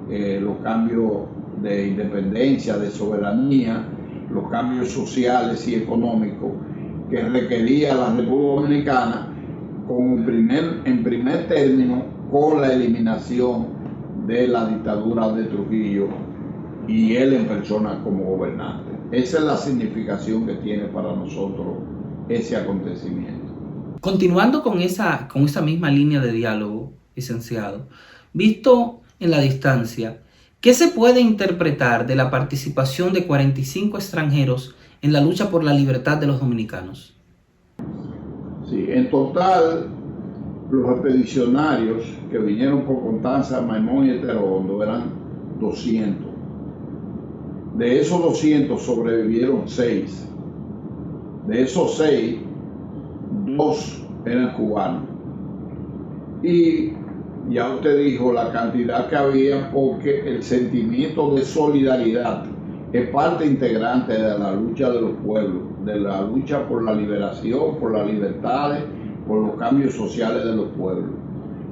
Speaker 10: los cambios de independencia, de soberanía, los cambios sociales y económicos que requería la República Dominicana, en primer término con la eliminación de la dictadura de Trujillo y él en persona como gobernante. Esa es la significación que tiene para nosotros ese acontecimiento.
Speaker 1: Continuando con esa misma línea de diálogo, licenciado, visto en la distancia, ¿qué se puede interpretar de la participación de 45 extranjeros en la lucha por la libertad de los dominicanos?
Speaker 10: Sí, en total, los expedicionarios que vinieron por Constanza, Maimón y Heterodondo eran 200. De esos 200 sobrevivieron 6. De esos 6, 2 eran cubanos. Y ya usted dijo la cantidad que había, porque el sentimiento de solidaridad es parte integrante de la lucha de los pueblos, de la lucha por la liberación, por las libertades, por los cambios sociales de los pueblos.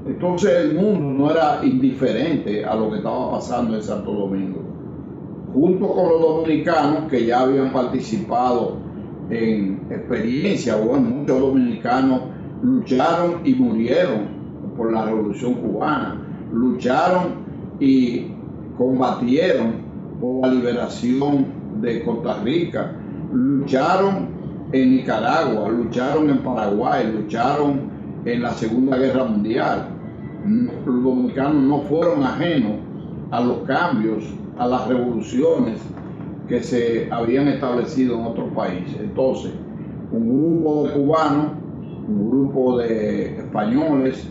Speaker 10: Entonces el mundo no era indiferente a lo que estaba pasando en Santo Domingo. Junto con los dominicanos que ya habían participado en experiencia, bueno, muchos dominicanos lucharon y murieron por la Revolución Cubana, lucharon y combatieron por la liberación de Costa Rica, lucharon en Nicaragua, lucharon en Paraguay, lucharon en la Segunda Guerra Mundial. Los dominicanos no fueron ajenos a los cambios, a las revoluciones que se habían establecido en otros países. Entonces, un grupo de cubanos, un grupo de españoles,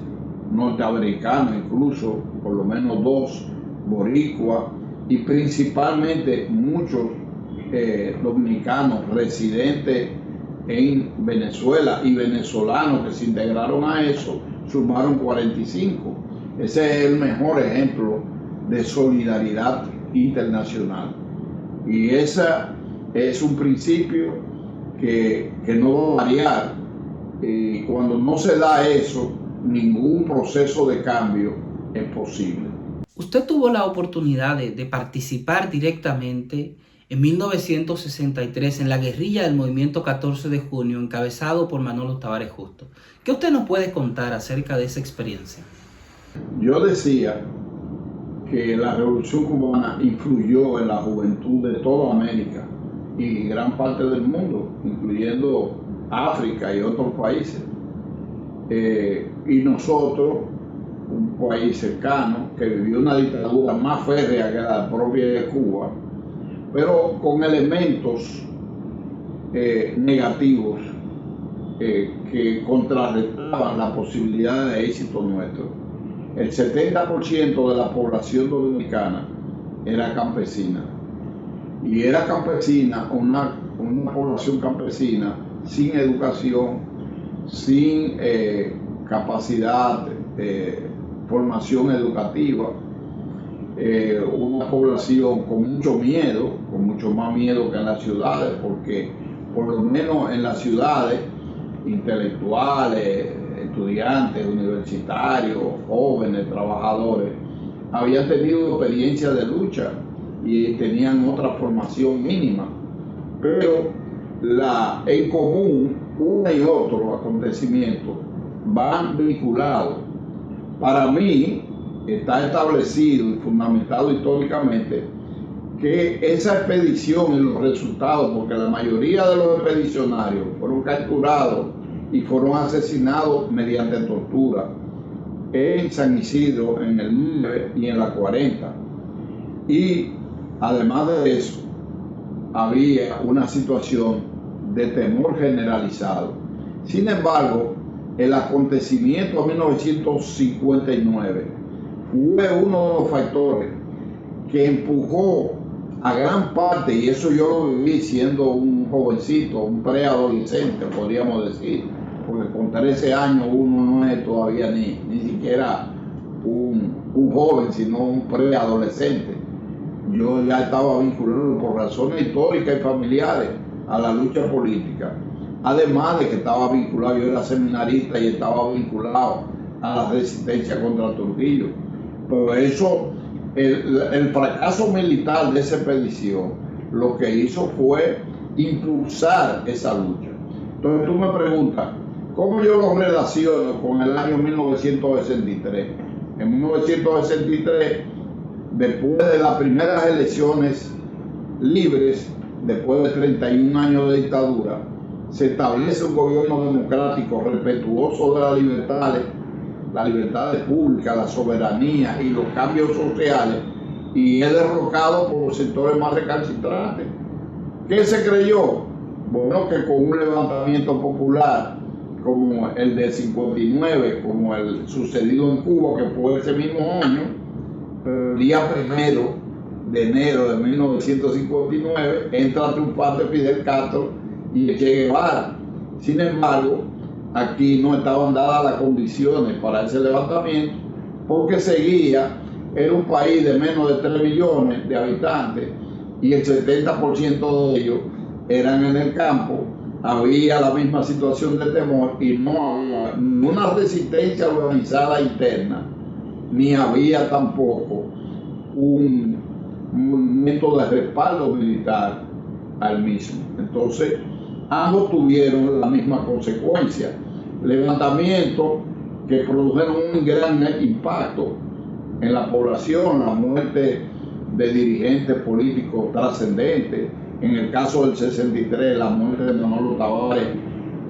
Speaker 10: norteamericanos incluso, por lo menos 2, boricuas, y principalmente muchos dominicanos residentes en Venezuela y venezolanos que se integraron a eso, sumaron 45. Ese es el mejor ejemplo de solidaridad internacional. Y ese es un principio que no va a variar. Y cuando no se da eso, ningún proceso de cambio es posible.
Speaker 1: Usted tuvo la oportunidad de participar directamente en 1963 en la guerrilla del movimiento 14 de junio encabezado por Manolo Tavares Justo. ¿Qué usted nos puede contar acerca de esa experiencia?
Speaker 10: Yo decía que la Revolución Cubana influyó en la juventud de toda América y gran parte del mundo, incluyendo África y otros países. Y nosotros, un país cercano que vivió una dictadura más férrea que la propia de Cuba, pero con elementos negativos que contrarrestaban la posibilidad de éxito nuestro. El 70% de la población dominicana era campesina, y era campesina, una población campesina sin educación, sin capacidad de formación educativa, una población con mucho miedo, con mucho más miedo que en las ciudades, porque por lo menos en las ciudades, intelectuales, estudiantes, universitarios, jóvenes, trabajadores, habían tenido experiencia de lucha y tenían otra formación mínima, pero en común, uno y otro acontecimiento van vinculados. Para mí, está establecido y fundamentado históricamente que esa expedición y los resultados, porque la mayoría de los expedicionarios fueron capturados y fueron asesinados mediante tortura en San Isidro en el 9 y en la 40. Y además de eso, había una situación de temor generalizado. Sin embargo, el acontecimiento de 1959 fue uno de los factores que empujó a gran parte, y eso yo lo viví siendo un jovencito, un preadolescente, podríamos decir, porque con 13 años uno no es todavía ni siquiera un joven, sino un preadolescente. Yo ya estaba vinculado por razones históricas y familiares a la lucha política. Además de que estaba vinculado, yo era seminarista y estaba vinculado a la resistencia contra Trujillo. Pero eso, el fracaso militar de esa expedición, lo que hizo fue impulsar esa lucha. Entonces tú me preguntas, ¿cómo yo lo relaciono con el año 1963? En 1963, después de las primeras elecciones libres, después de 31 años de dictadura, se establece un gobierno democrático respetuoso de las libertades públicas, la soberanía y los cambios sociales, y es derrocado por los sectores más recalcitrantes. ¿Qué se creyó? Bueno, que con un levantamiento popular como el de 59, como el sucedido en Cuba, que fue ese mismo año, el día 1 de enero de 1959, entra triunfante Fidel Castro y Che Guevara. Sin embargo, aquí no estaban dadas las condiciones para ese levantamiento, porque era un país de menos de 3 millones de habitantes y el 70% de ellos eran en el campo. Había la misma situación de temor y no había una resistencia organizada interna, ni había tampoco un movimiento de respaldo militar al mismo. Entonces, ambos tuvieron la misma consecuencia. Levantamientos que produjeron un gran impacto en la población, la muerte de dirigentes políticos trascendentes. En el caso del 63, la muerte de Manolo Tavares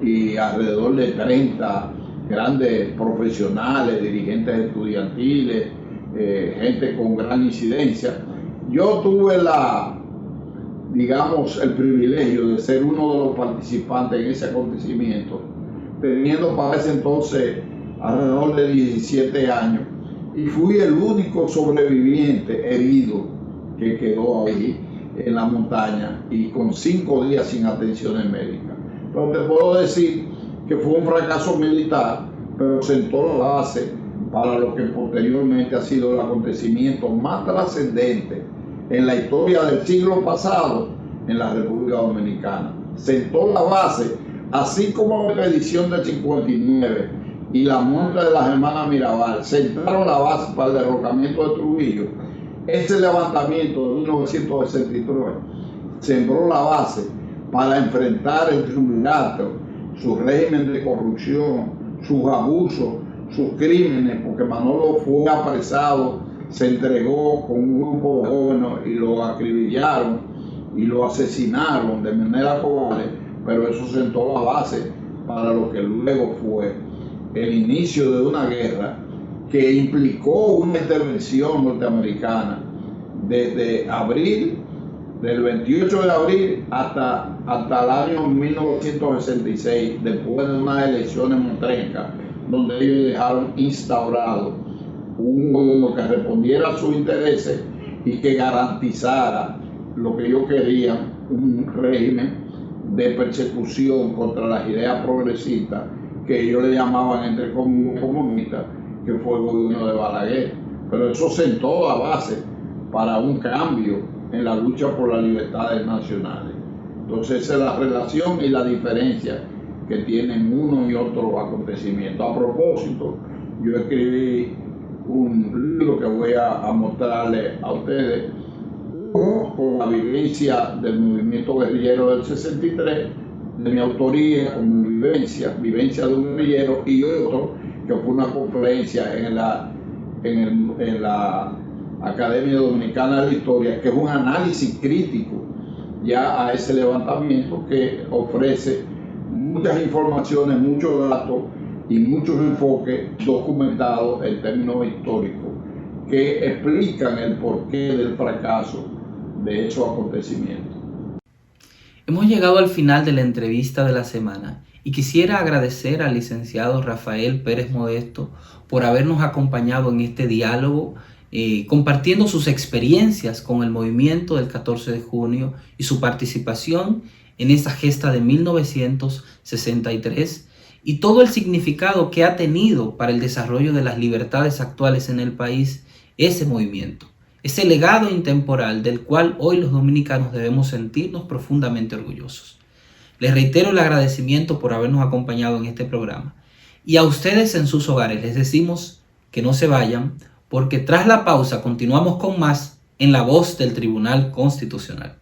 Speaker 10: y alrededor de 30 grandes profesionales, dirigentes estudiantiles, gente con gran incidencia. Yo tuve el privilegio de ser uno de los participantes en ese acontecimiento, teniendo para ese entonces alrededor de 17 años, y fui el único sobreviviente herido que quedó ahí en la montaña y con 5 días sin atenciones médicas. Entonces te puedo decir que fue un fracaso militar, pero sentó la base para lo que posteriormente ha sido el acontecimiento más trascendente en la historia del siglo pasado en la República Dominicana. Sentó la base, así como la expedición del 59 y la muerte de las hermanas Mirabal sentaron la base para el derrocamiento de Trujillo. Ese levantamiento de 1963 sembró la base para enfrentar el triunvirato, su régimen de corrupción, sus abusos, sus crímenes, porque Manolo fue apresado, se entregó con un grupo de jóvenes y lo acribillaron y lo asesinaron de manera cobarde, pero eso sentó la base para lo que luego fue el inicio de una guerra que implicó una intervención norteamericana desde abril, del 28 de abril hasta el año 1966, después de unas elecciones motrencas, donde ellos dejaron instaurado un gobierno que respondiera a sus intereses y que garantizara lo que ellos querían, un régimen de persecución contra las ideas progresistas que ellos le llamaban entre comunistas, que fue el gobierno de Balaguer. Pero eso sentó la base para un cambio en la lucha por las libertades nacionales. Entonces esa es la relación y la diferencia que tienen uno y otro acontecimiento. A propósito, yo escribí un libro que voy a mostrarle a ustedes con la vivencia del movimiento guerrillero del 63, de mi autoría como vivencia de un guerrillero, y otro que fue una conferencia en la en la Academia Dominicana de la Historia, que es un análisis crítico ya a ese levantamiento que ofrece muchas informaciones, muchos datos y muchos enfoques documentados en términos históricos que explican el porqué del fracaso de esos acontecimientos.
Speaker 1: Hemos llegado al final de la entrevista de la semana y quisiera agradecer al licenciado Rafael Pérez Modesto por habernos acompañado en este diálogo, compartiendo sus experiencias con el movimiento del 14 de junio y su participación en esa gesta de 1963 y todo el significado que ha tenido para el desarrollo de las libertades actuales en el país ese movimiento, ese legado intemporal del cual hoy los dominicanos debemos sentirnos profundamente orgullosos. Les reitero el agradecimiento por habernos acompañado en este programa. Y a ustedes en sus hogares les decimos que no se vayan, porque tras la pausa continuamos con más en La Voz del Tribunal Constitucional.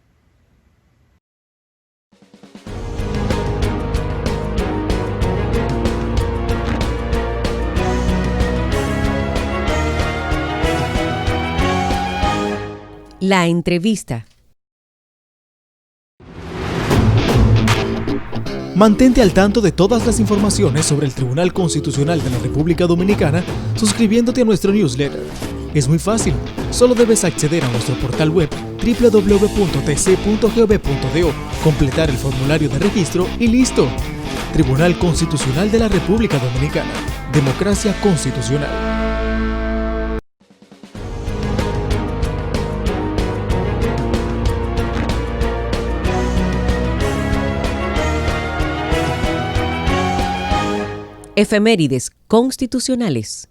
Speaker 5: La entrevista.
Speaker 4: Mantente al tanto de todas las informaciones sobre el Tribunal Constitucional de la República Dominicana suscribiéndote a nuestro newsletter. Es muy fácil, solo debes acceder a nuestro portal web www.tc.gov.do, completar el formulario de registro y listo. Tribunal Constitucional de la República Dominicana. Democracia constitucional.
Speaker 5: Efemérides constitucionales.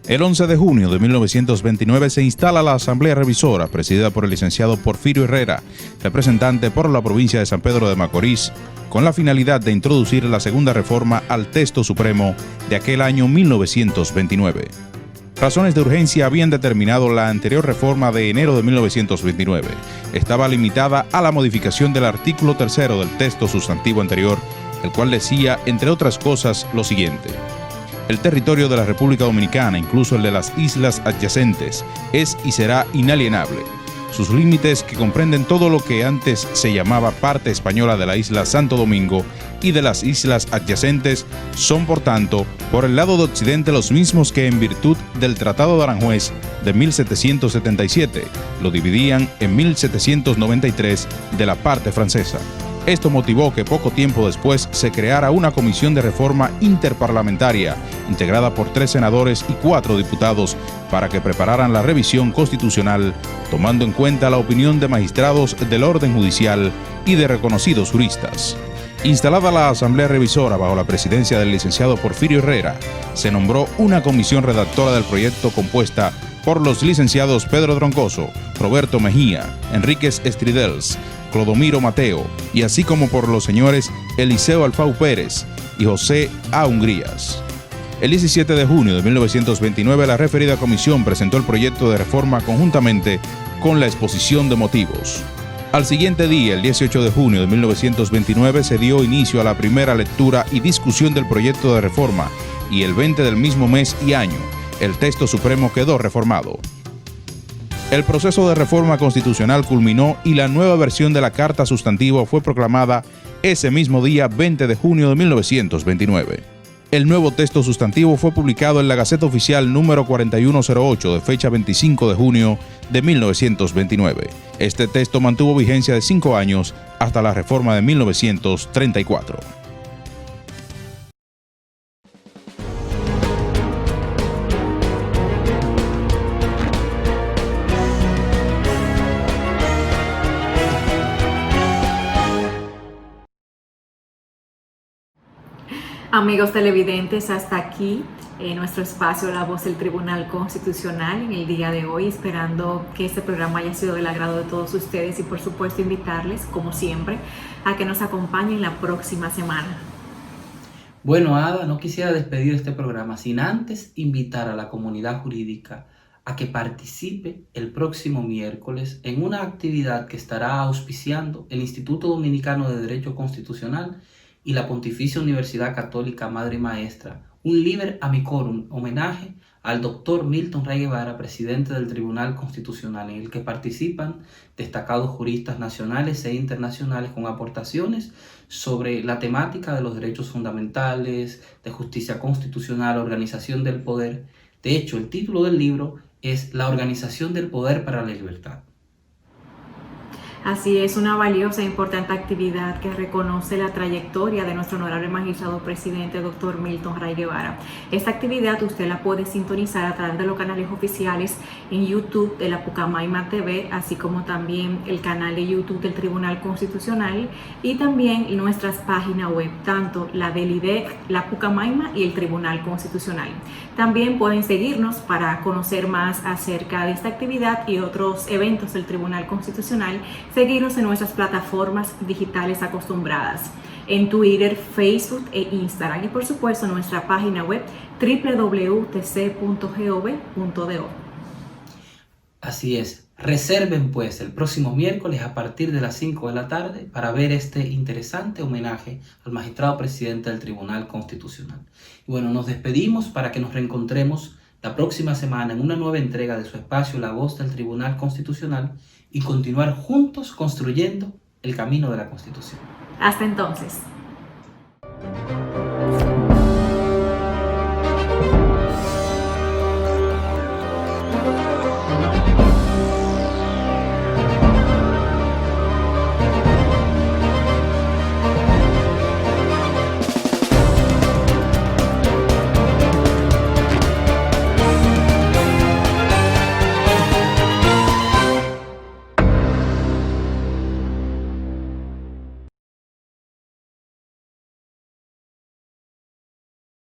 Speaker 11: El 11 de junio de 1929 se instala la Asamblea Revisora, presidida por el licenciado Porfirio Herrera, representante por la provincia de San Pedro de Macorís, con la finalidad de introducir la segunda reforma al texto supremo de aquel año 1929. Razones de urgencia habían determinado la anterior reforma de enero de 1929. Estaba limitada a la modificación del artículo 3 del texto sustantivo anterior, el cual decía, entre otras cosas, lo siguiente: el territorio de la República Dominicana, incluso el de las islas adyacentes, es y será inalienable. Sus límites, que comprenden todo lo que antes se llamaba parte española de la isla Santo Domingo y de las islas adyacentes, son por tanto, por el lado de occidente los mismos que en virtud del Tratado de Aranjuez de 1777 lo dividían en 1793 de la parte francesa. Esto motivó que poco tiempo después se creara una comisión de reforma interparlamentaria, integrada por 3 senadores y 4 diputados, para que prepararan la revisión constitucional, tomando en cuenta la opinión de magistrados del orden judicial y de reconocidos juristas. Instalada la Asamblea Revisora bajo la presidencia del licenciado Porfirio Herrera, se nombró una comisión redactora del proyecto compuesta por los licenciados Pedro Troncoso, Roberto Mejía, Enríquez Estridels, Clodomiro Mateo, y así como por los señores Eliseo Alfau Pérez y José A. Hungrías. El 17 de junio de 1929 la referida comisión presentó el proyecto de reforma conjuntamente con la exposición de motivos. Al siguiente día, el 18 de junio de 1929, se dio inicio a la primera lectura y discusión del proyecto de reforma, y el 20 del mismo mes y año, el texto supremo quedó reformado. El proceso de reforma constitucional culminó y la nueva versión de la Carta Sustantiva fue proclamada ese mismo día, 20 de junio de 1929. El nuevo texto sustantivo fue publicado en la Gaceta Oficial número 4108 de fecha 25 de junio de 1929. Este texto mantuvo vigencia de 5 años hasta la reforma de 1934.
Speaker 2: Amigos televidentes, hasta aquí nuestro espacio La Voz del Tribunal Constitucional en el día de hoy, esperando que este programa haya sido del agrado de todos ustedes y por supuesto invitarles, como siempre, a que nos acompañen la próxima semana.
Speaker 1: Bueno, Ada, no quisiera despedir este programa sin antes invitar a la comunidad jurídica a que participe el próximo miércoles en una actividad que estará auspiciando el Instituto Dominicano de Derecho Constitucional y la Pontificia Universidad Católica Madre y Maestra, un Liber Amicorum, homenaje al doctor Milton Ray Guevara, presidente del Tribunal Constitucional, en el que participan destacados juristas nacionales e internacionales con aportaciones sobre la temática de los derechos fundamentales, de justicia constitucional, organización del poder. De hecho, el título del libro es La organización del poder para la libertad.
Speaker 2: Así es, una valiosa e importante actividad que reconoce la trayectoria de nuestro honorable magistrado presidente, doctor Milton Ray Guevara. Esta actividad usted la puede sintonizar a través de los canales oficiales en YouTube de la Pucamaima TV, así como también el canal de YouTube del Tribunal Constitucional y también nuestras páginas web, tanto la del IDEC, la Pucamaima y el Tribunal Constitucional. También pueden seguirnos para conocer más acerca de esta actividad y otros eventos del Tribunal Constitucional. Seguirnos en nuestras plataformas digitales acostumbradas, en Twitter, Facebook e Instagram, y por supuesto en nuestra página web www.tc.gov.do.
Speaker 1: Así es, reserven pues el próximo miércoles a partir de las 5 de la tarde para ver este interesante homenaje al magistrado presidente del Tribunal Constitucional. Y bueno, nos despedimos para que nos reencontremos la próxima semana en una nueva entrega de su espacio La Voz del Tribunal Constitucional y continuar juntos construyendo el camino de la Constitución.
Speaker 2: Hasta entonces.